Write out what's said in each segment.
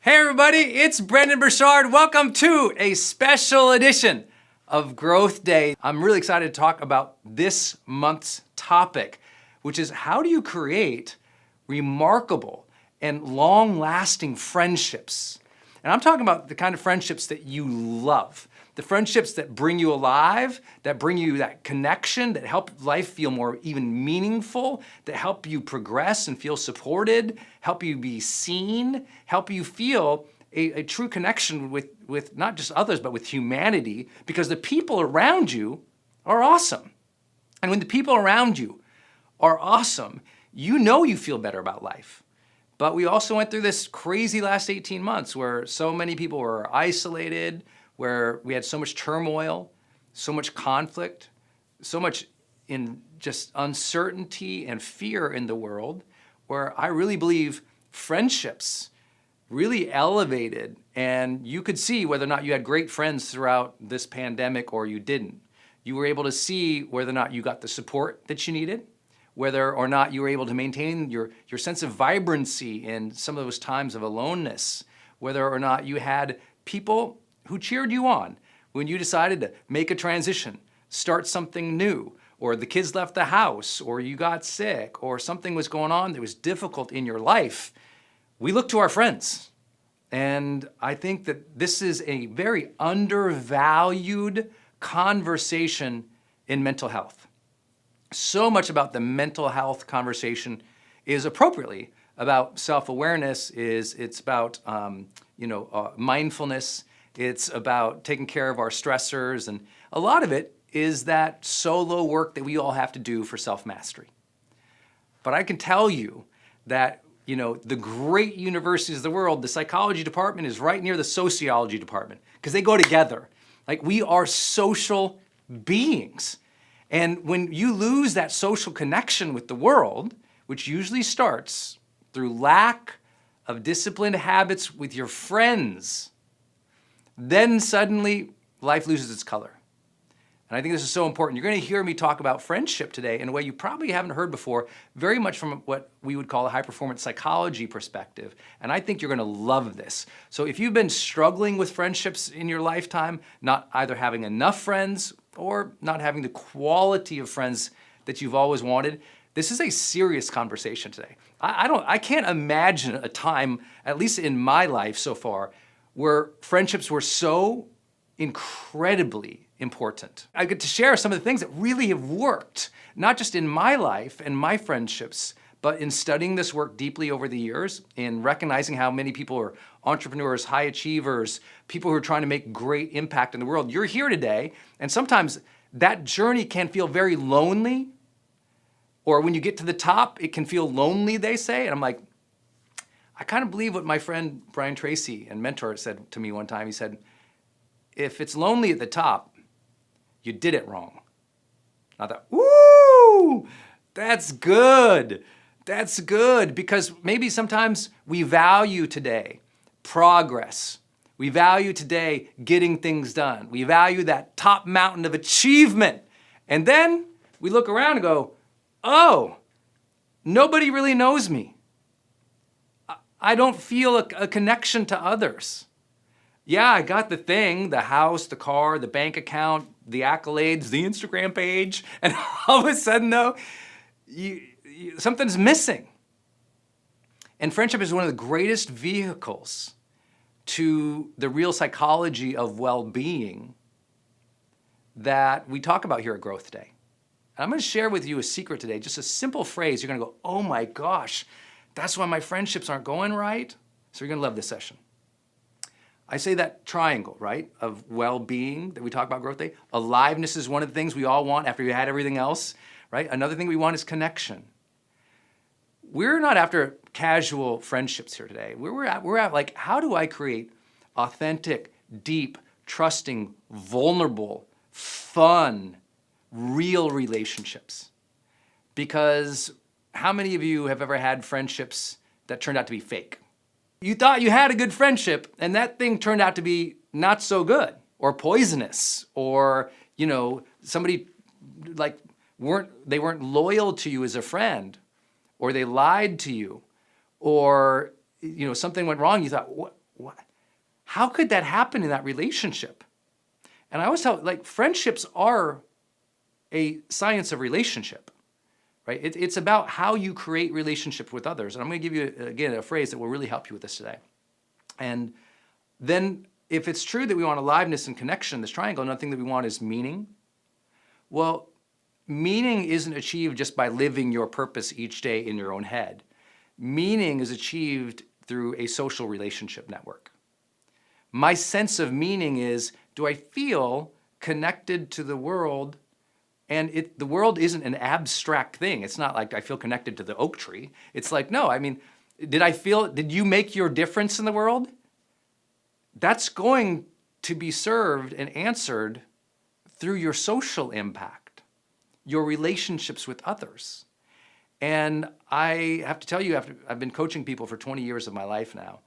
Hey everybody, it's Brendon Burchard. Welcome to a special edition of Growth Day. I'm really excited to talk about this month's topic, which is how do you create remarkable and long-lasting friendships? And I'm talking about the kind of friendships that you love, the friendships that bring you alive, that bring you that connection, that help life feel more even meaningful, that help you progress and feel supported, help you be seen, help you feel a true connection with not just others, but with humanity, because the people around you are awesome. And when the people around you are awesome, you know you feel better about life. But we also went through this crazy last 18 months where so many people were isolated, where we had so much turmoil, so much conflict, so much in just uncertainty and fear in the world, where I really believe friendships really elevated, and you could see whether or not you had great friends throughout this pandemic or you didn't. You were able to see whether or not you got the support that you needed, whether or not you were able to maintain your sense of vibrancy in some of those times of aloneness, whether or not you had people who cheered you on when you decided to make a transition, start something new, or the kids left the house, or you got sick, or something was going on that was difficult in your life. We look to our friends. And I think that this is a very undervalued conversation in mental health. So much about the mental health conversation is appropriately about self-awareness, it's about mindfulness, it's about taking care of our stressors, and a lot of it is that solo work that we all have to do for self-mastery. But I can tell you that the great universities of the world, the psychology department is right near the sociology department because they go together. Like, we are social beings. And when you lose that social connection with the world, which usually starts through lack of disciplined habits with your friends, then suddenly life loses its color. And I think this is so important. You're going to hear me talk about friendship today in a way you probably haven't heard before, very much from what we would call a high-performance psychology perspective. And I think you're going to love this. So if you've been struggling with friendships in your lifetime, not either having enough friends or not having the quality of friends that you've always wanted, this is a serious conversation today. I can't imagine a time, at least in my life so far, where friendships were so incredibly important. I get to share some of the things that really have worked, not just in my life and my friendships, but in studying this work deeply over the years, in recognizing how many people are entrepreneurs, high achievers, people who are trying to make great impact in the world. You're here today, and sometimes that journey can feel very lonely, or when you get to the top, it can feel lonely, they say, and I'm like, I kind of believe what my friend Brian Tracy and mentor said to me one time. He said, if it's lonely at the top, you did it wrong. I thought, woo, that's good. That's good, because maybe sometimes we value today progress. We value today getting things done. We value that top mountain of achievement. And then we look around and go, oh, nobody really knows me. I don't feel a connection to others. Yeah, I got the thing, the house, the car, the bank account, the accolades, the Instagram page, and all of a sudden though, something's missing. And friendship is one of the greatest vehicles to the real psychology of well-being that we talk about here at Growth Day. And I'm going to share with you a secret today, just a simple phrase. You're going to go, oh my gosh, that's why my friendships aren't going right. So you're going to love this session. I say that triangle, right, of well-being that we talk about Growth Day. Aliveness is one of the things we all want after you had everything else, right? Another thing we want is connection. We're not after casual friendships here today. We're at like, how do I create authentic, deep, trusting, vulnerable, fun, real relationships? Because how many of you have ever had friendships that turned out to be fake? You thought you had a good friendship and that thing turned out to be not so good or poisonous, or somebody weren't loyal to you as a friend, or they lied to you, or something went wrong. You thought, how could that happen in that relationship? And I always tell, like, friendships are a science of relationship, right? It's about how you create relationship with others. And I'm going to give you, again, a phrase that will really help you with this today. And then if it's true that we want aliveness and connection, this triangle, another thing that we want is meaning. Well, meaning isn't achieved just by living your purpose each day in your own head. Meaning is achieved through a social relationship network. My sense of meaning is, do I feel connected to the world? And the world isn't an abstract thing. It's not like I feel connected to the oak tree. It's like, no, I mean, did you make your difference in the world? That's going to be served and answered through your social impact, your relationships with others. And I have to tell you, I've been coaching people for 20 years of my life now,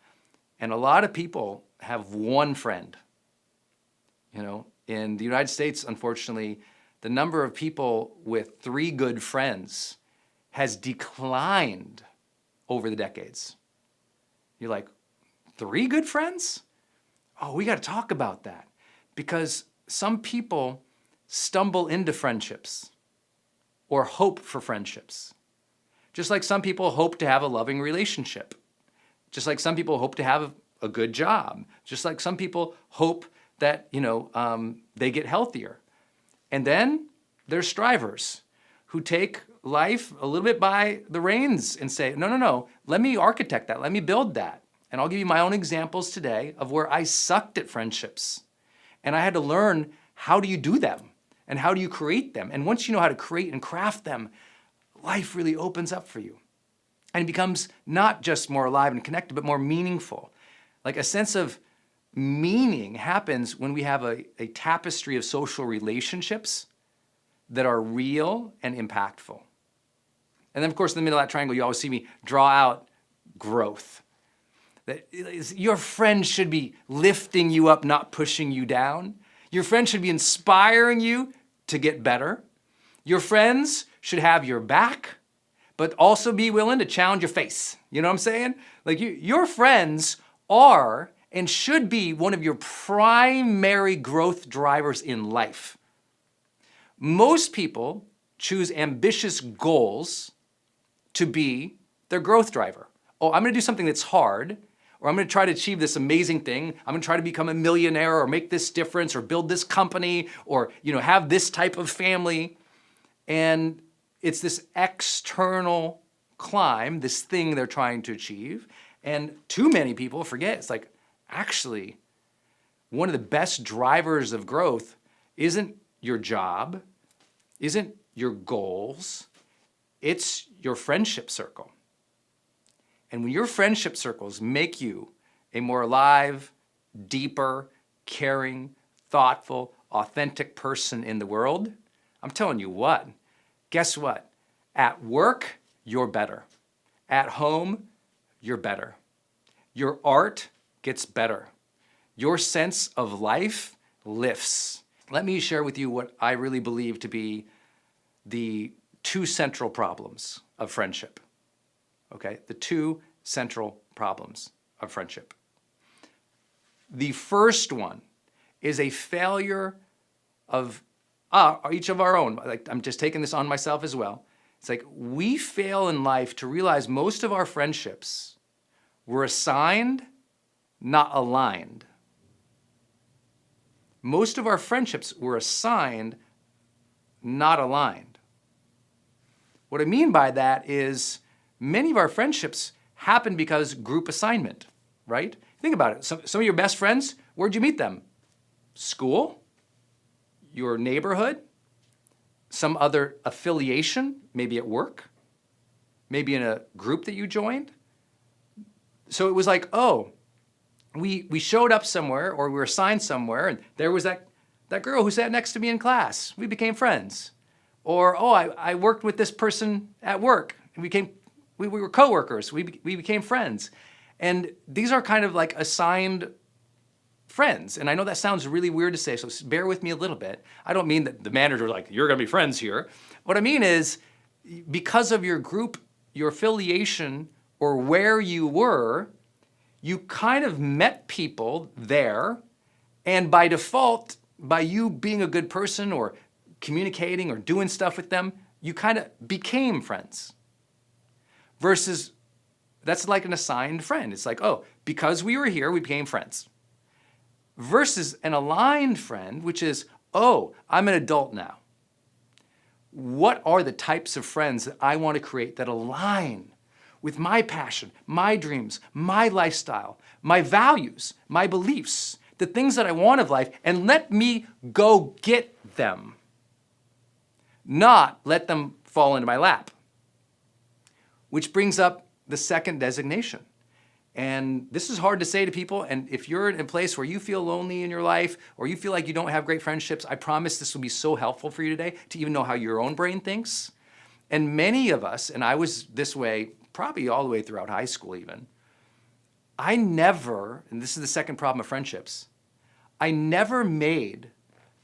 and a lot of people have one friend. You know, in the United States, unfortunately, the number of people with 3 good friends has declined over the decades. You're like, 3 good friends? Oh, we got to talk about that, because some people stumble into friendships or hope for friendships. Just like some people hope to have a loving relationship. Just like some people hope to have a good job. Just like some people hope that, they get healthier. And then there's strivers who take life a little bit by the reins and say, no, let me architect that, let me build that. And I'll give you my own examples today of where I sucked at friendships. And I had to learn, how do you do them? And how do you create them? And once you know how to create and craft them, life really opens up for you. And it becomes not just more alive and connected, but more meaningful. Like a sense of meaning happens when we have a tapestry of social relationships that are real and impactful. And then, of course, in the middle of that triangle, you always see me draw out growth. That your friends should be lifting you up, not pushing you down. Your friends should be inspiring you to get better. Your friends should have your back, but also be willing to challenge your face. You know what I'm saying? Like your friends are and should be one of your primary growth drivers in life. Most people choose ambitious goals to be their growth driver. Oh, I'm going to do something that's hard, or I'm going to try to achieve this amazing thing. I'm going to try to become a millionaire or make this difference or build this company or, have this type of family. And it's this external climb, this thing they're trying to achieve. And too many people forget, it's like, actually, one of the best drivers of growth isn't your job, isn't your goals, it's your friendship circle. And when your friendship circles make you a more alive, deeper, caring, thoughtful, authentic person in the world, I'm telling you what, guess what? At work, you're better. At home, you're better. Your art gets better. Your sense of life lifts. Let me share with you what I really believe to be the 2 central problems of friendship. Okay, the 2 central problems of friendship. The first one is a failure of each of our own. Like, I'm just taking this on myself as well. It's like we fail in life to realize most of our friendships were assigned, not aligned. Most of our friendships were assigned, not aligned. What I mean by that is many of our friendships happen because group assignment, right? Think about it. Some of your best friends, where'd you meet them? School? Your neighborhood? Some other affiliation, maybe at work? Maybe in a group that you joined? So it was like, oh, we showed up somewhere or we were assigned somewhere and there was that girl who sat next to me in class. We became friends. Or, oh, I worked with this person at work. And we were coworkers. We became friends. And these are kind of like assigned friends. And I know that sounds really weird to say, so bear with me a little bit. I don't mean that the manager was like, you're going to be friends here. What I mean is, because of your group, your affiliation, or where you were, you kind of met people there, and by default, by you being a good person or communicating or doing stuff with them, you kind of became friends. Versus, that's like an assigned friend. It's like, oh, because we were here, we became friends. Versus an aligned friend, which is, oh, I'm an adult now. What are the types of friends that I want to create that align with my passion, my dreams, my lifestyle, my values, my beliefs, the things that I want of life, and let me go get them, not let them fall into my lap. Which brings up the second designation. And this is hard to say to people, and if you're in a place where you feel lonely in your life, or you feel like you don't have great friendships, I promise this will be so helpful for you today to even know how your own brain thinks. And many of us, and I was this way probably all the way throughout high school even, I never, and this is the second problem of friendships, I never made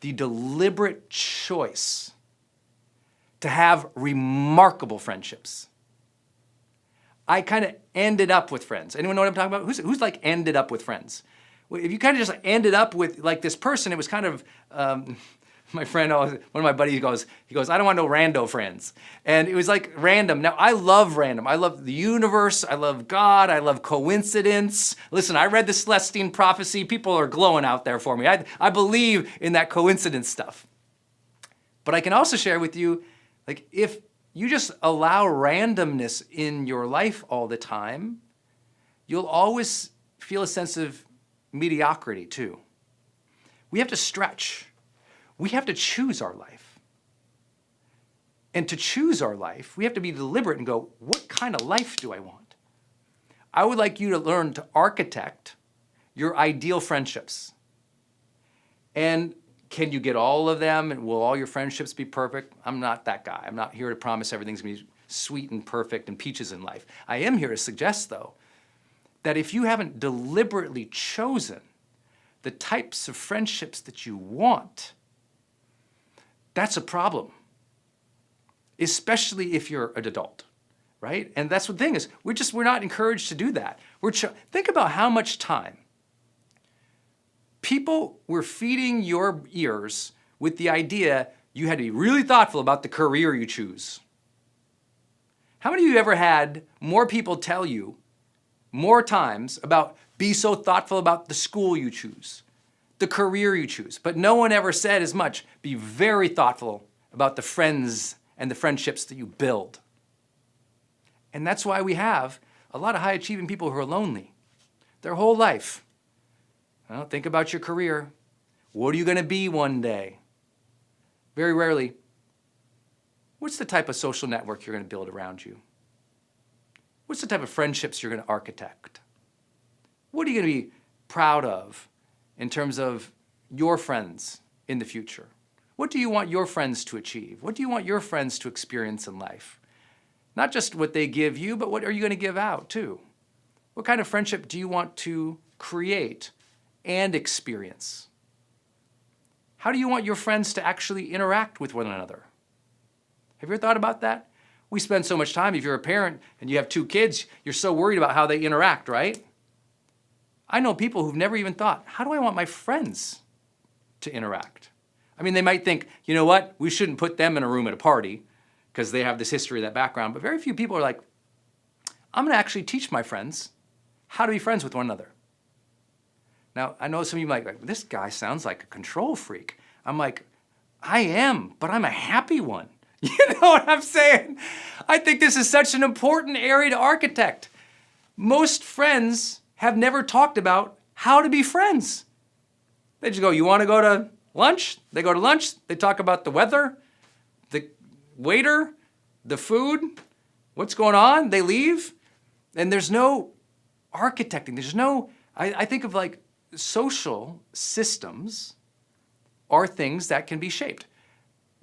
the deliberate choice to have remarkable friendships. I kind of ended up with friends. Anyone know what I'm talking about? Who's like ended up with friends? Well, if you kind of just ended up with like this person, it was kind of, my friend, one of my buddies goes, I don't want no rando friends. And it was like random. Now, I love random. I love the universe. I love God. I love coincidence. Listen, I read the Celestine prophecy. People are glowing out there for me. I believe in that coincidence stuff. But I can also share with you, like, if you just allow randomness in your life all the time, you'll always feel a sense of mediocrity too. We have to stretch. We have to choose our life. And to choose our life, we have to be deliberate and go, what kind of life do I want? I would like you to learn to architect your ideal friendships. And can you get all of them, and will all your friendships be perfect? I'm not that guy. I'm not here to promise everything's going to be sweet and perfect and peaches in life. I am here to suggest, though, that if you haven't deliberately chosen the types of friendships that you want, that's a problem, especially if you're an adult, right? And that's the thing is, we're not encouraged to do that. Think about how much time people were feeding your ears with the idea you had to be really thoughtful about the career you choose. How many of you ever had more people tell you more times about be so thoughtful about the school you choose, the career you choose, but no one ever said as much, be very thoughtful about the friends and the friendships that you build. And that's why we have a lot of high-achieving people who are lonely their whole life. Well, think about your career. What are you going to be one day? Very rarely, what's the type of social network you're going to build around you? What's the type of friendships you're going to architect? What are you going to be proud of in terms of your friends in the future? What do you want your friends to achieve? What do you want your friends to experience in life? Not just what they give you, but what are you going to give out too? What kind of friendship do you want to create and experience? How do you want your friends to actually interact with one another? Have you ever thought about that? We spend so much time, if you're a parent and you have 2 kids, you're so worried about how they interact, right? I know people who've never even thought, how do I want my friends to interact? I mean, they might think, you know what, we shouldn't put them in a room at a party because they have this history, that background, but very few people are like, I'm going to actually teach my friends how to be friends with one another. Now, I know some of you might be like, this guy sounds like a control freak. I'm like, I am, but I'm a happy one. You know what I'm saying? I think this is such an important area to architect. Most friends have never talked about how to be friends. They just go, you want to go to lunch? They go to lunch. They talk about the weather, the waiter, the food, what's going on. They leave. And there's no architecting. There's no, I think of like social systems are things that can be shaped.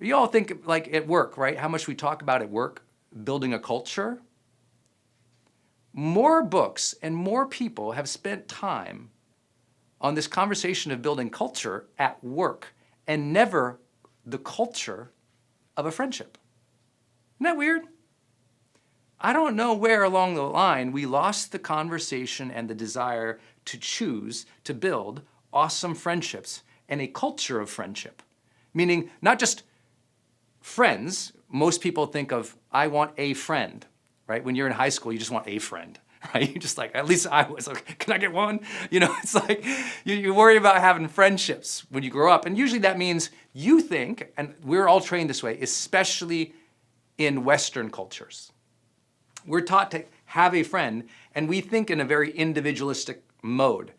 You all think like at work, right? How much we talk about at work, building a culture. More books and more people have spent time on this conversation of building culture at work and never the culture of a friendship. Isn't that weird? I don't know where along the line we lost the conversation and the desire to choose to build awesome friendships and a culture of friendship. Meaning not just friends. Most people think of, I want a friend, right? When you're in high school, you just want a friend, right? You just like, at least I was like, can I get one? You know, it's like you worry about having friendships when you grow up. And usually that means you think, and we're all trained this way, especially in Western cultures. We're taught to have a friend, and we think in a very individualistic mode.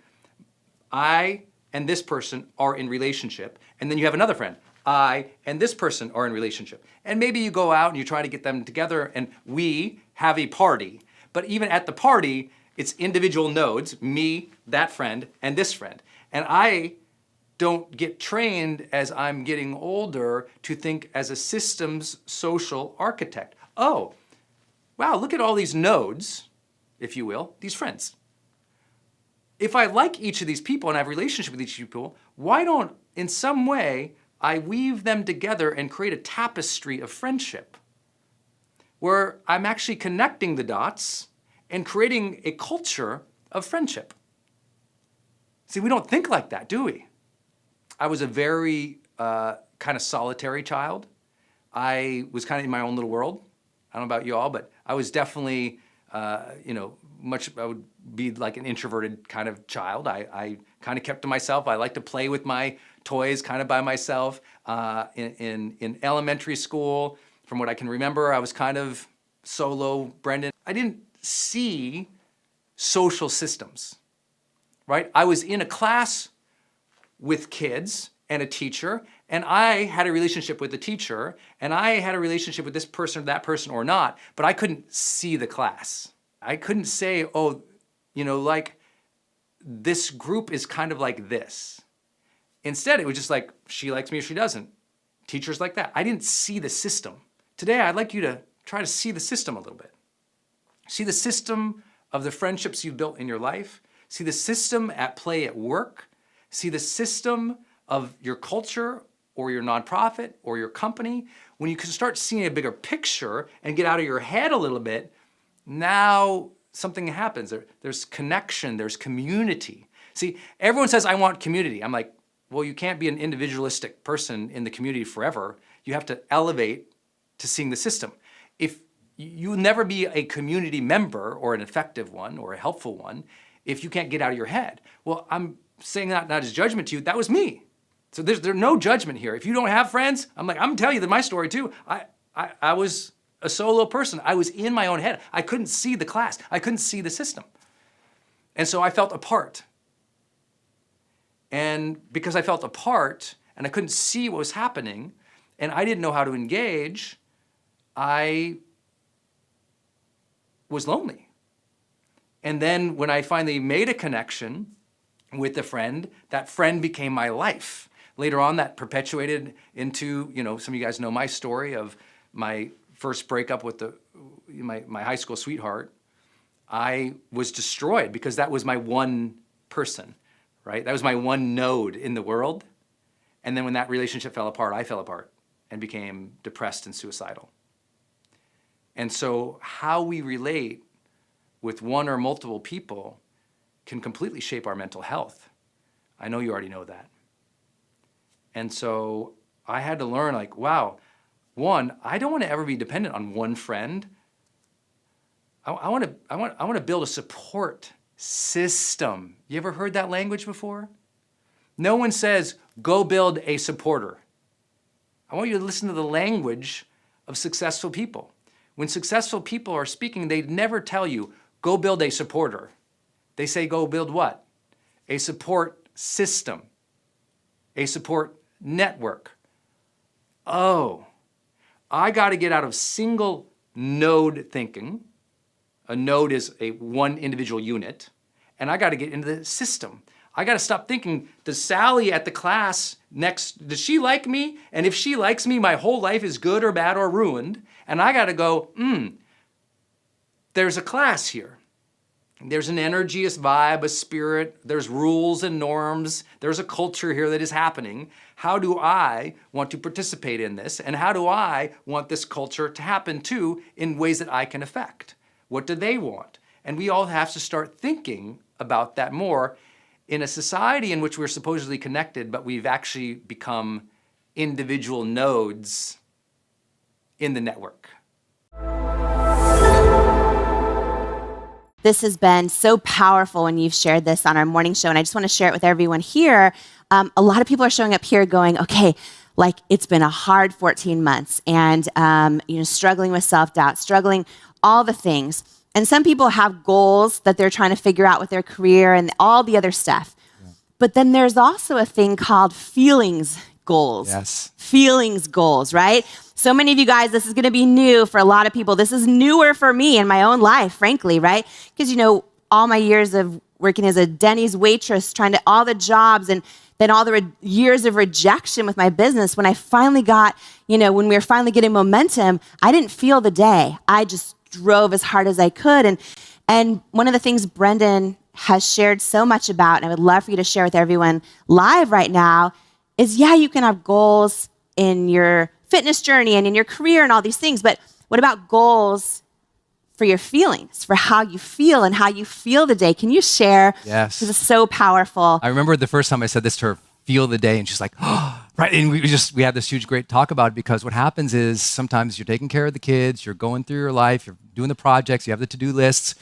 I and this person are in relationship, and then you have another friend. I and this person are in relationship. And maybe you go out and you try to get them together, and we have a party. But even at the party, it's individual nodes, me, that friend, and this friend. And I don't get trained as I'm getting older to think as a systems social architect. Oh, wow, look at all these nodes, if you will, these friends. If I like each of these people and I have a relationship with each of these people, why don't, in some way, I weave them together and create a tapestry of friendship where I'm actually connecting the dots and creating a culture of friendship? See, we don't think like that, do we? I was a very kind of solitary child. I was kind of in my own little world. I don't know about you all, but I was definitely, I would be like an introverted kind of child. I kind of kept to myself. I like to play with my toys kind of by myself. In elementary school, from what I can remember, I was kind of solo Brendon. I didn't see social systems, right? I was in a class with kids and a teacher, and I had a relationship with the teacher, and I had a relationship with this person or that person or not, but I couldn't see the class. I couldn't say, oh, like this group is kind of like this. Instead, it was just like, she likes me or she doesn't. Teachers like that. I didn't see the system. Today, I'd like you to try to see the system a little bit. See the system of the friendships you've built in your life. See the system at play at work. See the system of your culture or your nonprofit or your company. When you can start seeing a bigger picture and get out of your head a little bit, now something happens. There's connection, there's community. See, everyone says, I want community. I'm like, well, you can't be an individualistic person in the community forever. You have to elevate to seeing the system. If you'll never be a community member or an effective one or a helpful one if you can't get out of your head. Well, I'm saying that not as judgment to you, that was me. So there's no judgment here. If you don't have friends, I'm telling you my story too. I was a solo person. I was in my own head. I couldn't see the class. I couldn't see the system. And so I felt apart. And because I felt apart and I couldn't see what was happening and I didn't know how to engage, I was lonely. And then when I finally made a connection with a friend, that friend became my life. Later on, that perpetuated into, some of you guys know my story of my first breakup with my high school sweetheart. I was destroyed because that was my one person, right? That was my one node in the world. And then when that relationship fell apart, I fell apart and became depressed and suicidal. And so how we relate with one or multiple people can completely shape our mental health. I know you already know that. And so I had to learn, wow, one, I don't want to ever be dependent on one friend. I want to build a support system. You ever heard that language before? No one says, go build a supporter. I want you to listen to the language of successful people. When successful people are speaking, they never tell you, go build a supporter. They say, go build what? A support system, a support network. Oh, I got to get out of single node thinking. A node is one individual unit. And I got to get into the system. I got to stop thinking, does Sally at the class next, does she like me? And if she likes me, my whole life is good or bad or ruined. And I got to go, there's a class here. There's an energy, a vibe, a spirit. There's rules and norms. There's a culture here that is happening. How do I want to participate in this? And how do I want this culture to happen too in ways that I can affect? What do they want? And we all have to start thinking about that more in a society in which we're supposedly connected, but we've actually become individual nodes in the network. This has been so powerful when you've shared this on our morning show, and I just want to share it with everyone here. A lot of people are showing up here going, okay, like it's been a hard 14 months and struggling with self-doubt, struggling all the things. And some people have goals that they're trying to figure out with their career and all the other stuff. Yeah. But then there's also a thing called feelings goals. Yes. Feelings goals, right? So many of you guys, this is going to be new for a lot of people. This is newer for me in my own life, frankly, right? Because, all my years of working as a Denny's waitress, trying to all the jobs and then all the years of rejection with my business, when I finally got, when we were finally getting momentum, I didn't feel the day. I just drove as hard as I could. And one of the things Brendon has shared so much about, and I would love for you to share with everyone live right now, is you can have goals in your fitness journey and in your career and all these things, but what about goals for your feelings, for how you feel and how you feel the day? Can you share? Yes. This is so powerful. I remember the first time I said this to her, feel the day, and she's like, oh, right. And we had this huge, great talk about it, because what happens is sometimes you're taking care of the kids, you're going through your life, you're doing the projects, you have the to-do lists,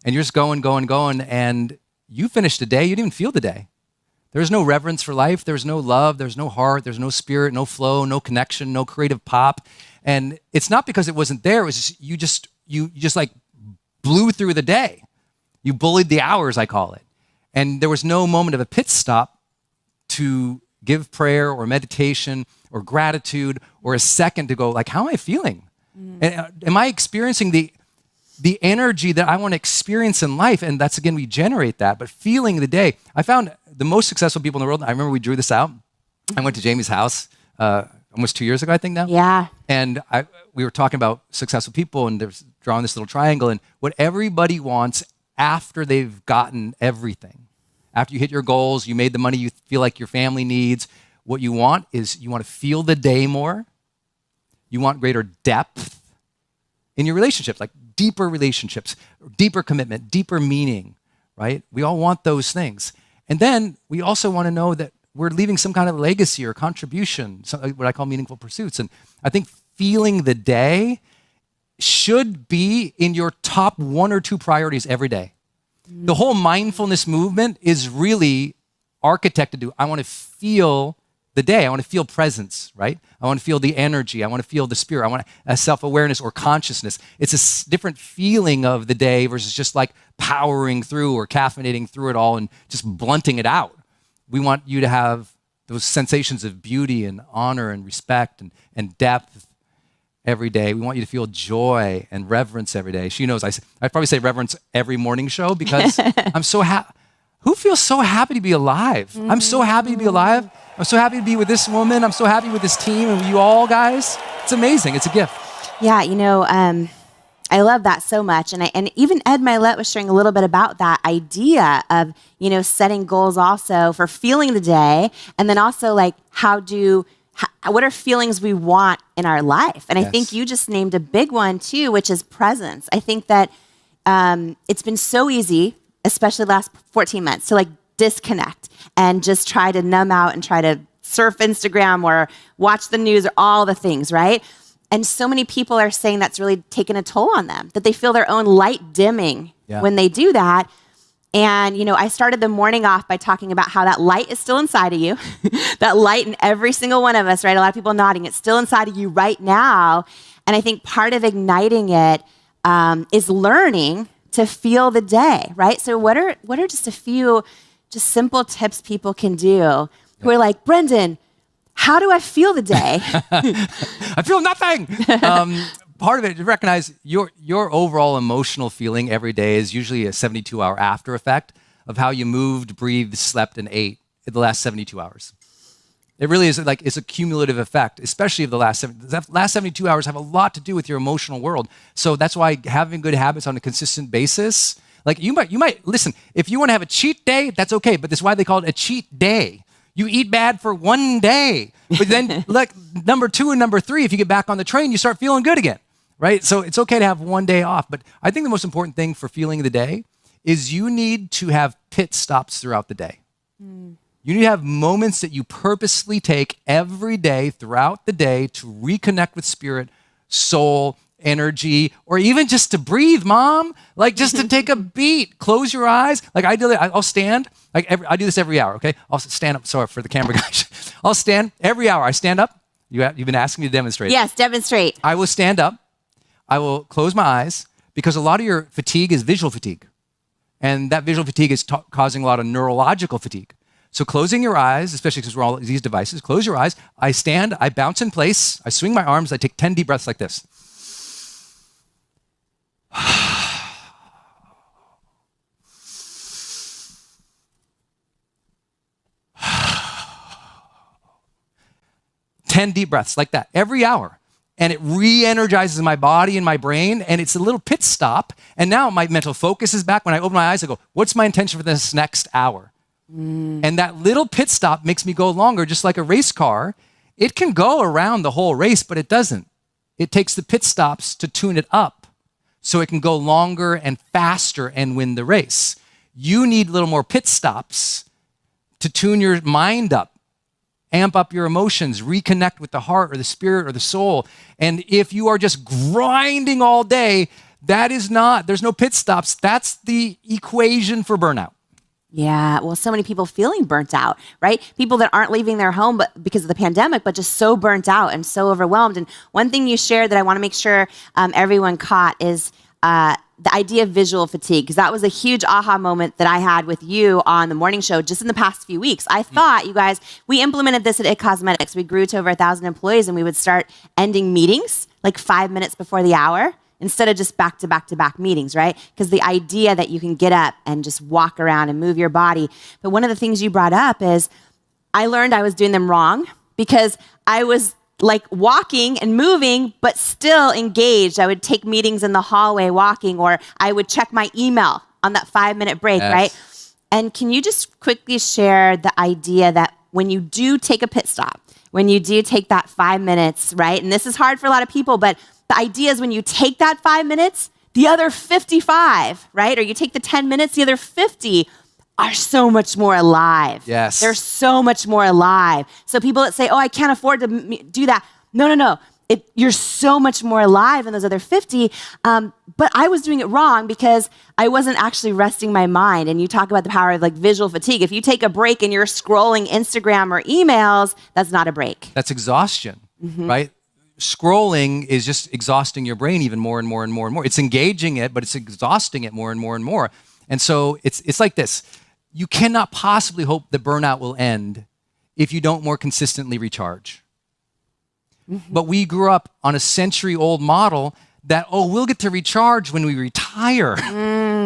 and you're just going, and you finish the day, you didn't even feel the day. There's no reverence for life, there's no love, there's no heart, there's no spirit, no flow, no connection, no creative pop. And it's not because it wasn't there, it was just, you just like blew through the day. You bullied the hours, I call it. And there was no moment of a pit stop to give prayer or meditation or gratitude or a second to go, like, how am I feeling? Am I experiencing the energy that I want to experience in life? And that's, again, we generate that, but feeling the day. I found the most successful people in the world, I remember we drew this out. I went to Jamie's house almost 2 years ago, I think now. Yeah. And we were talking about successful people, and there's drawing this little triangle, and what everybody wants after they've gotten everything. After you hit your goals, you made the money you feel like your family needs, what you want is you want to feel the day more. You want greater depth in your relationships, like deeper relationships, deeper commitment, deeper meaning, right? We all want those things. And then we also want to know that we're leaving some kind of legacy or contribution, what I call meaningful pursuits. And I think feeling the day should be in your top 1 or 2 priorities every day. The whole mindfulness movement is really architected to, I want to feel the day. I want to feel presence, right? I want to feel the energy. I want to feel the spirit. I want a self-awareness or consciousness. It's a different feeling of the day versus just like powering through or caffeinating through it all and just blunting it out. We want you to have those sensations of beauty and honor and respect and depth every day. We want you to feel joy and reverence every day. She knows I probably say reverence every morning show because I'm so happy. Who feels so happy to be alive? I'm so happy to be alive. I'm so happy to be with this woman. I'm so happy with this team and with you all guys. It's amazing. It's a gift. Yeah, I love that so much. And even Ed Milet was sharing a little bit about that idea of, setting goals also for feeling the day. And then also like what are feelings we want in our life? And I think you just named a big one too, which is presence. I think that it's been so easy, especially the last 14 months, to like disconnect and just try to numb out and try to surf Instagram or watch the news or all the things, right? And so many people are saying that's really taken a toll on them, that they feel their own light dimming when they do that. And, I started the morning off by talking about how that light is still inside of you, that light in every single one of us, right? A lot of people nodding. It's still inside of you right now. And I think part of igniting it is learning to feel the day, right? So what are just a few just simple tips people can do who are like, Brendon, how do I feel the day? I feel nothing. Part of it, to recognize your overall emotional feeling every day is usually a 72-hour after effect of how you moved, breathed, slept, and ate in the last 72 hours. It really is like, it's a cumulative effect, especially of the last 72 hours have a lot to do with your emotional world. So that's why having good habits on a consistent basis, like you might, listen, if you want to have a cheat day, that's okay, but that's why they call it a cheat day. You eat bad for one day, but then like number 2 and number 3, if you get back on the train, you start feeling good again, right? So it's okay to have one day off, but I think the most important thing for feeling the day is you need to have pit stops throughout the day. You need to have moments that you purposely take every day throughout the day to reconnect with spirit, soul, energy, or even just to breathe, mom. Like just to take a beat, close your eyes. Like I'll stand. I do this every hour. Okay, I'll stand up. Sorry for the camera guys. I'll stand every hour. I stand up. You've been asking me to demonstrate. Yes, demonstrate. I will stand up. I will close my eyes because a lot of your fatigue is visual fatigue, and that visual fatigue is causing a lot of neurological fatigue. So closing your eyes, especially because we're all these devices, close your eyes. I stand, I bounce in place, I swing my arms, I take 10 deep breaths like this. 10 deep breaths like that every hour. And it re-energizes my body and my brain, and it's a little pit stop. And now my mental focus is back. When I open my eyes, I go, what's my intention for this next hour? And that little pit stop makes me go longer, just like a race car. It can go around the whole race, but it doesn't. It takes the pit stops to tune it up so it can go longer and faster and win the race. You need a little more pit stops to tune your mind up, amp up your emotions, reconnect with the heart or the spirit or the soul. And if you are just grinding all day, there's no pit stops. That's the equation for burnout. Yeah, well, so many people feeling burnt out, right? People that aren't leaving their home but because of the pandemic, but just so burnt out and so overwhelmed. And one thing you shared that I want to make sure everyone caught is the idea of visual fatigue, because that was a huge aha moment that I had with you on the morning show just in the past few weeks. I thought, you guys, we implemented this at It Cosmetics. We grew to over 1,000 employees, and we would start ending meetings like 5 minutes before the hour, instead of just back-to-back-to-back meetings, right? Because the idea that you can get up and just walk around and move your body. But one of the things you brought up is I learned I was doing them wrong because I was like walking and moving, but still engaged. I would take meetings in the hallway walking, or I would check my email on that 5-minute break, yes. Right? And can you just quickly share the idea that when you do take a pit stop, when you do take that 5 minutes, right? And this is hard for a lot of people, but the idea is when you take that 5 minutes, the other 55, right? Or you take the 10 minutes, the other 50 are so much more alive. Yes. They're so much more alive. So people that say, oh, I can't afford to do that. No. You're so much more alive in those other 50. But I was doing it wrong because I wasn't actually resting my mind. And you talk about the power of like visual fatigue. If you take a break and you're scrolling Instagram or emails, that's not a break. That's exhaustion, right? Scrolling is just exhausting your brain even more and more and more and more. It's engaging it, but it's exhausting it more and more and more. And so it's like this. You cannot possibly hope that burnout will end if you don't more consistently recharge. But we grew up on a century-old model that, we'll get to recharge when we retire.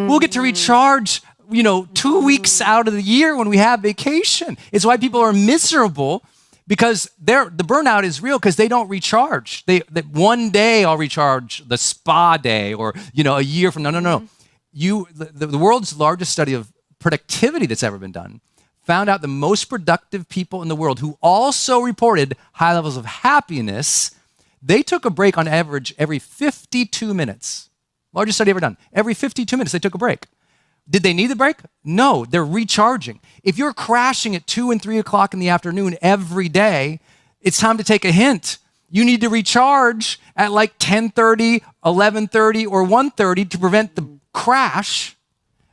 We'll get to recharge, 2 weeks out of the year when we have vacation. It's why people are miserable, because the burnout is real because they don't recharge. That one day I'll recharge, the spa day, or a year from no. The world's largest study of productivity that's ever been done found out the most productive people in the world who also reported high levels of happiness, they took a break on average every 52 minutes. Largest study ever done. Every 52 minutes they took a break. Did they need the break? No, they're recharging. If you're crashing at 2 and 3 o'clock in the afternoon every day, it's time to take a hint. You need to recharge at like 10:30, 11:30, or 1:30 to prevent the crash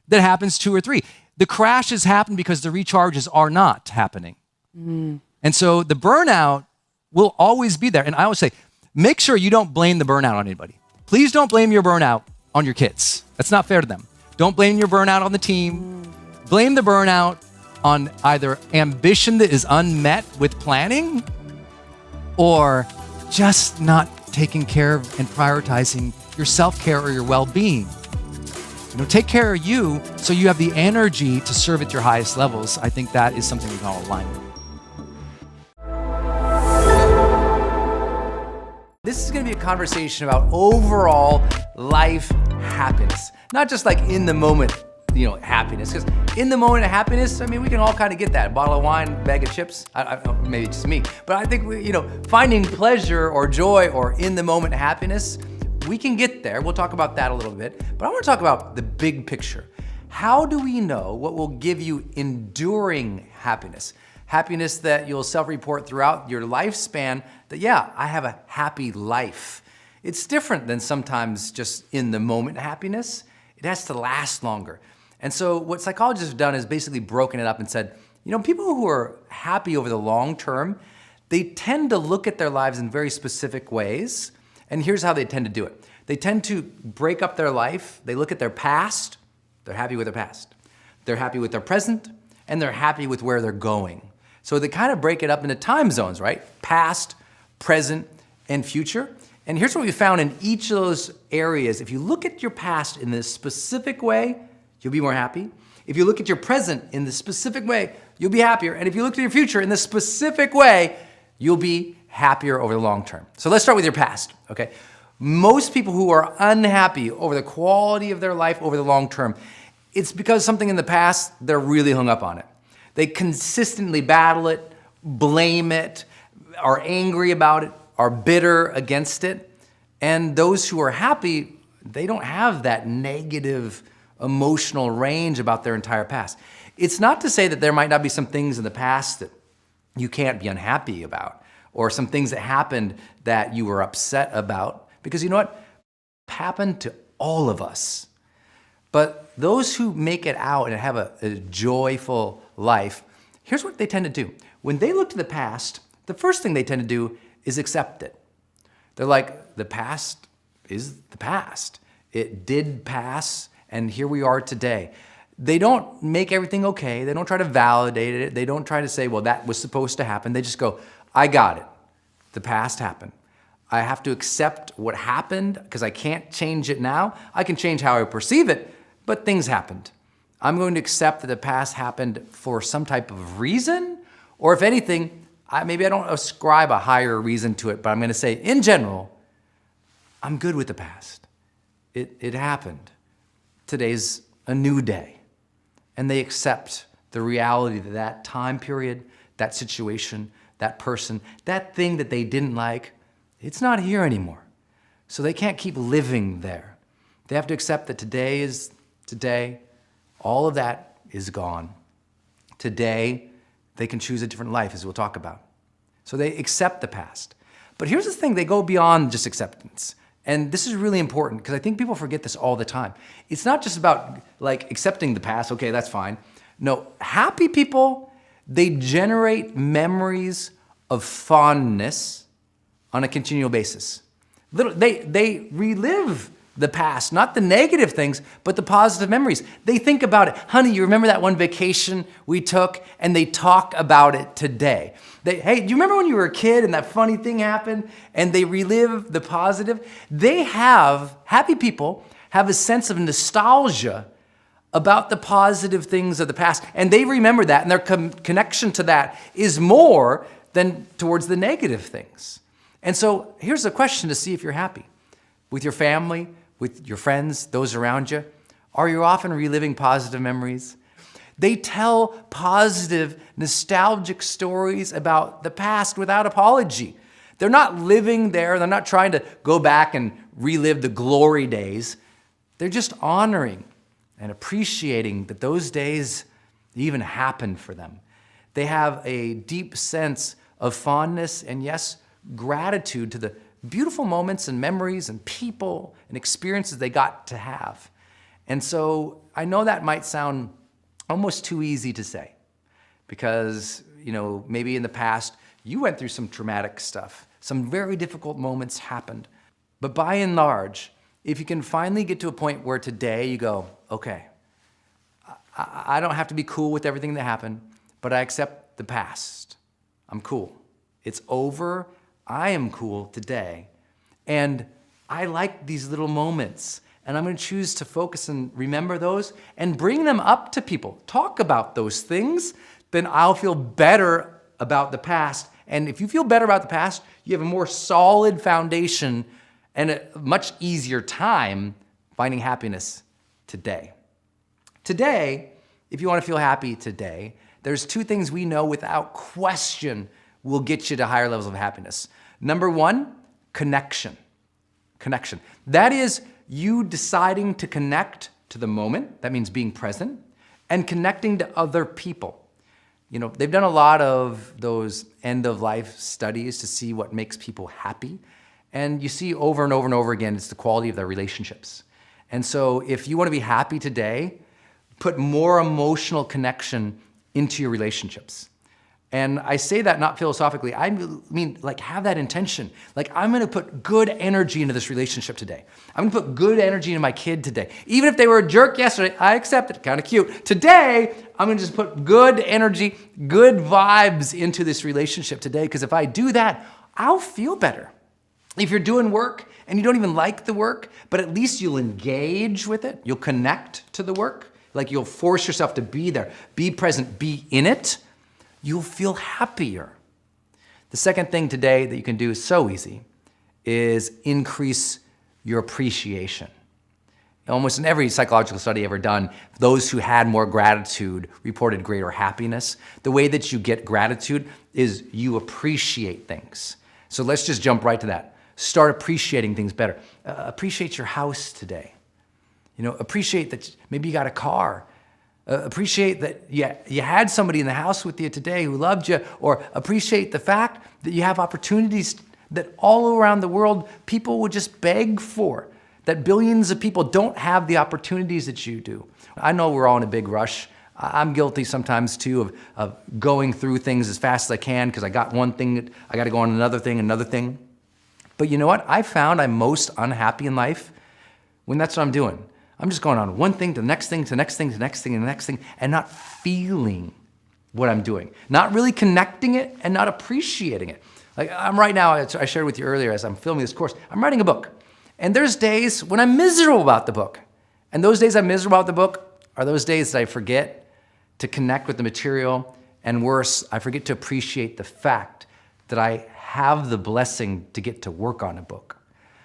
that happens 2 or 3. The crashes happen because the recharges are not happening. And so the burnout will always be there. And I always say, make sure you don't blame the burnout on anybody. Please don't blame your burnout on your kids. That's not fair to them. Don't blame your burnout on the team. Blame the burnout on either ambition that is unmet with planning or just not taking care of and prioritizing your self-care or your well-being. Take care of you so you have the energy to serve at your highest levels. I think that is something we can all align with. This is going to be a conversation about overall life happiness. Not just like in the moment, happiness. Because in the moment of happiness, we can all kind of get that. A bottle of wine, bag of chips. Maybe it's just me. But I think, finding pleasure or joy or in the moment happiness, we can get there. We'll talk about that a little bit, but I want to talk about the big picture. How do we know what will give you enduring happiness? Happiness that you'll self-report throughout your lifespan that, yeah, I have a happy life. It's different than sometimes just in the moment happiness. It has to last longer. And so what psychologists have done is basically broken it up and said, people who are happy over the long term, they tend to look at their lives in very specific ways. And here's how they tend to do it. They tend to break up their life. They look at their past. They're happy with their past. They're happy with their present, and they're happy with where they're going. So they kind of break it up into time zones, right? Past, present, and future. And here's what we found in each of those areas. If you look at your past in this specific way, you'll be more happy. If you look at your present in this specific way, you'll be happier. And if you look at your future in this specific way, you'll be happier over the long term. So let's start with your past, okay? Most people who are unhappy over the quality of their life over the long term, it's because something in the past, they're really hung up on it. They consistently battle it, blame it, are angry about it, are bitter against it. And those who are happy, they don't have that negative emotional range about their entire past. It's not to say that there might not be some things in the past that you can't be unhappy about, or some things that happened that you were upset about, because you know what? Happened to all of us. But those who make it out and have a joyful life, here's what they tend to do. When they look to the past, the first thing they tend to do is accept it. They're like, the past is the past. It did pass, and here we are today. They don't make everything okay. They don't try to validate it. They don't try to say, well, that was supposed to happen. They just go, I got it. The past happened. I have to accept what happened because I can't change it now. I can change how I perceive it, but things happened. I'm going to accept that the past happened for some type of reason, or if anything, maybe I don't ascribe a higher reason to it, but I'm going to say, in general, I'm good with the past. It happened. Today's a new day. And they accept the reality that that time period, that situation, that person, that thing that they didn't like, it's not here anymore. So they can't keep living there. They have to accept that today is today. All of that is gone. Today, they can choose a different life, as we'll talk about. So they accept the past. But here's the thing, they go beyond just acceptance. And this is really important because I think people forget this all the time. It's not just about like accepting the past, okay, that's fine. No, happy people, they generate memories of fondness on a continual basis. They relive the past, not the negative things, but the positive memories. They think about it. Honey, you remember that one vacation we took? And they talk about it today. Hey, do you remember when you were a kid and that funny thing happened? And they relive the positive. Happy people have a sense of nostalgia about the positive things of the past. And they remember that, and their connection to that is more than towards the negative things. And so here's a question to see if you're happy. With your family, with your friends, those around you, are you often reliving positive memories? They tell positive, nostalgic stories about the past without apology. They're not living there. They're not trying to go back and relive the glory days. They're just honoring and appreciating that those days even happened for them. They have a deep sense of fondness and, yes, gratitude to the beautiful moments and memories and people and experiences they got to have. And so I know that might sound almost too easy to say because, maybe in the past you went through some traumatic stuff. Some very difficult moments happened. But by and large, if you can finally get to a point where today you go, okay, I don't have to be cool with everything that happened, but I accept the past. I'm cool. It's over. I am cool today. And I like these little moments. And I'm going to choose to focus and remember those and bring them up to people. Talk about those things. Then I'll feel better about the past. And if you feel better about the past, you have a more solid foundation and a much easier time finding happiness today. Today, if you want to feel happy today, there's two things we know without question will get you to higher levels of happiness. Number one, connection. connection. That is you deciding to connect to the moment, that means being present, and connecting to other people. They've done a lot of those end-of-life studies to see what makes people happy. And you see over and over and over again, it's the quality of their relationships. And so if you want to be happy today, put more emotional connection into your relationships. And I say that not philosophically, I mean like have that intention. Like I'm gonna put good energy into this relationship today. I'm gonna put good energy into my kid today. Even if they were a jerk yesterday, I accept it, kind of cute. Today, I'm gonna just put good energy, good vibes into this relationship today, because if I do that, I'll feel better. If you're doing work and you don't even like the work, but at least you'll engage with it, you'll connect to the work, like you'll force yourself to be there, be present, be in it, you'll feel happier. The second thing today that you can do is so easy, is increase your appreciation. Almost in every psychological study ever done, those who had more gratitude reported greater happiness. The way that you get gratitude is you appreciate things. So let's just jump right to that. Start appreciating things better. Appreciate your house today. Appreciate that maybe you got a car. Appreciate that you had somebody in the house with you today who loved you, or appreciate the fact that you have opportunities that all around the world people would just beg for, that billions of people don't have the opportunities that you do. I know we're all in a big rush. I'm guilty sometimes too of going through things as fast as I can because I got one thing, I got to go on another thing. But you know what? I found I'm most unhappy in life when that's what I'm doing. I'm just going on one thing to the next thing, to the next thing, to the next thing, and the next thing, and not feeling what I'm doing. Not really connecting it and not appreciating it. Like I'm right now, I shared with you earlier as I'm filming this course, I'm writing a book. And there's days when I'm miserable about the book. And those days I'm miserable about the book are those days that I forget to connect with the material. And worse, I forget to appreciate the fact that I have the blessing to get to work on a book.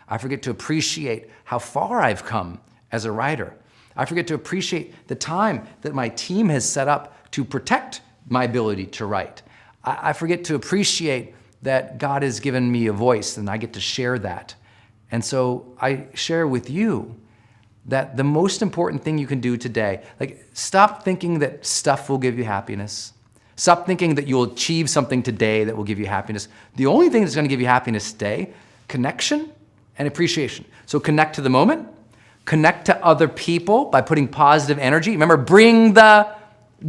I forget to appreciate how far I've come as a writer. I forget to appreciate the time that my team has set up to protect my ability to write. I forget to appreciate that God has given me a voice and I get to share that. And so I share with you that the most important thing you can do today, like stop thinking that stuff will give you happiness. Stop thinking that you'll achieve something today that will give you happiness. The only thing that's going to give you happiness today, connection and appreciation. So connect to the moment. Connect to other people by putting positive energy. Remember, bring the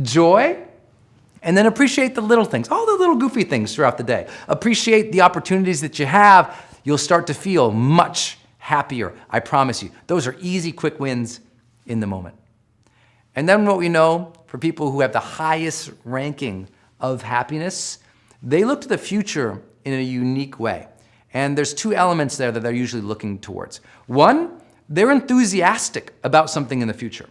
joy, and then appreciate the little things, all the little goofy things throughout the day. Appreciate the opportunities that you have. You'll start to feel much happier, I promise you. Those are easy, quick wins in the moment. And then what we know for people who have the highest ranking of happiness, they look to the future in a unique way. And there's two elements there that they're usually looking towards. One, they're enthusiastic about something in the future.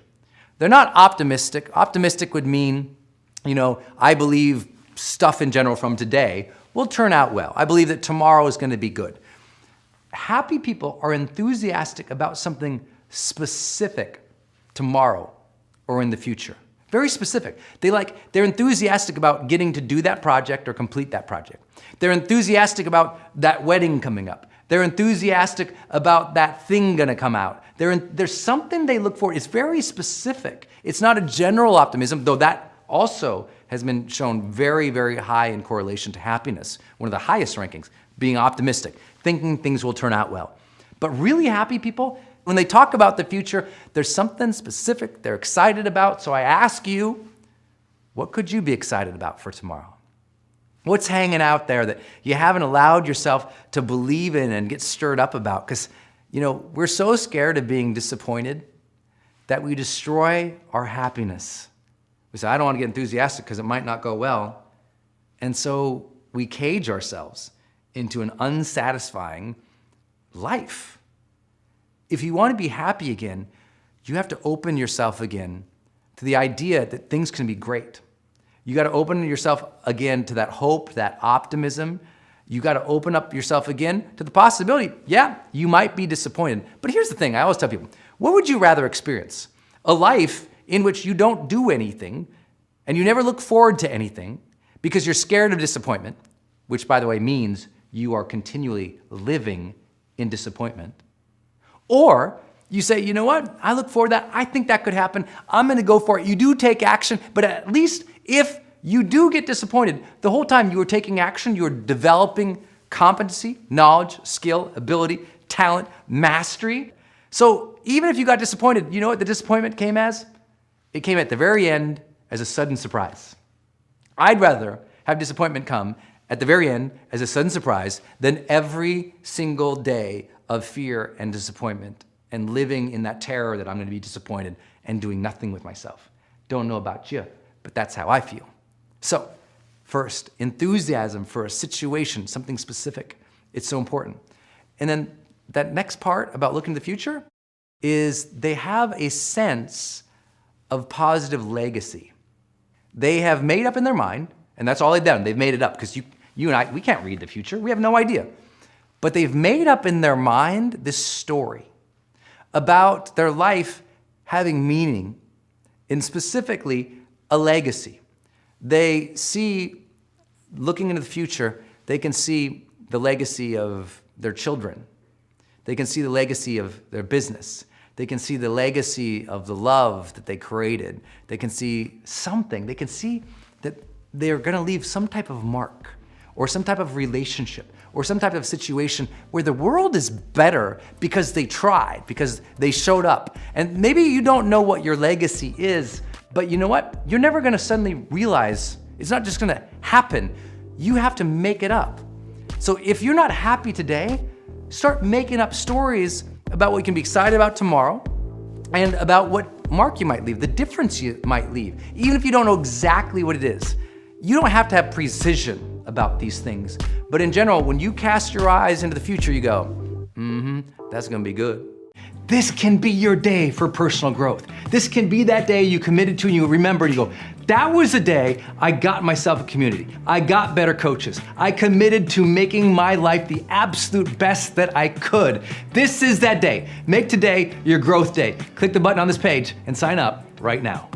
They're not optimistic. Optimistic would mean, I believe stuff in general from today will turn out well. I believe that tomorrow is going to be good. Happy people are enthusiastic about something specific tomorrow or in the future. Very specific. They're enthusiastic about getting to do that project or complete that project. They're enthusiastic about that wedding coming up. They're enthusiastic about that thing gonna come out. There's something they look for. It's very specific. It's not a general optimism, though that also has been shown very, very high in correlation to happiness. One of the highest rankings, being optimistic, thinking things will turn out well. But really happy people, when they talk about the future, there's something specific they're excited about. So I ask you, what could you be excited about for tomorrow? What's hanging out there that you haven't allowed yourself to believe in and get stirred up about? Because, we're so scared of being disappointed that we destroy our happiness. We say, I don't want to get enthusiastic because it might not go well. And so we cage ourselves into an unsatisfying life. If you want to be happy again, you have to open yourself again to the idea that things can be great. You got to open yourself again to that hope, that optimism. You got to open up yourself again to the possibility, you might be disappointed. But here's the thing, I always tell people, what would you rather experience? A life in which you don't do anything and you never look forward to anything because you're scared of disappointment, which by the way means you are continually living in disappointment. Or you say, you know what? I look forward to that. I think that could happen. I'm going to go for it. You do take action, but at least if you do get disappointed, the whole time you were taking action, you were developing competency, knowledge, skill, ability, talent, mastery. So even if you got disappointed, you know what the disappointment came as? It came at the very end as a sudden surprise. I'd rather have disappointment come at the very end as a sudden surprise than every single day of fear and disappointment and living in that terror that I'm going to be disappointed and doing nothing with myself. Don't know about you, but that's how I feel. So, first, enthusiasm for a situation, something specific. It's so important. And then that next part about looking to the future is they have a sense of positive legacy. They have made up in their mind, and that's all they've done. They've made it up because you and I, we can't read the future. We have no idea. But they've made up in their mind this story about their life having meaning, and specifically a legacy. They see, looking into the future, they can see the legacy of their children. They can see the legacy of their business. They can see the legacy of the love that they created. They can see something. They can see that they're going to leave some type of mark or some type of relationship or some type of situation where the world is better because they tried, because they showed up. And maybe you don't know what your legacy is, but you know what? You're never going to suddenly realize it's not just going to happen. You have to make it up. So if you're not happy today, start making up stories about what you can be excited about tomorrow and about what mark you might leave, the difference you might leave, even if you don't know exactly what it is. You don't have to have precision about these things. But in general, when you cast your eyes into the future, you go, that's gonna be good. This can be your day for personal growth. This can be that day you committed to and you remember, you go, that was the day I got myself a community. I got better coaches. I committed to making my life the absolute best that I could. This is that day. Make today your growth day. Click the button on this page and sign up right now.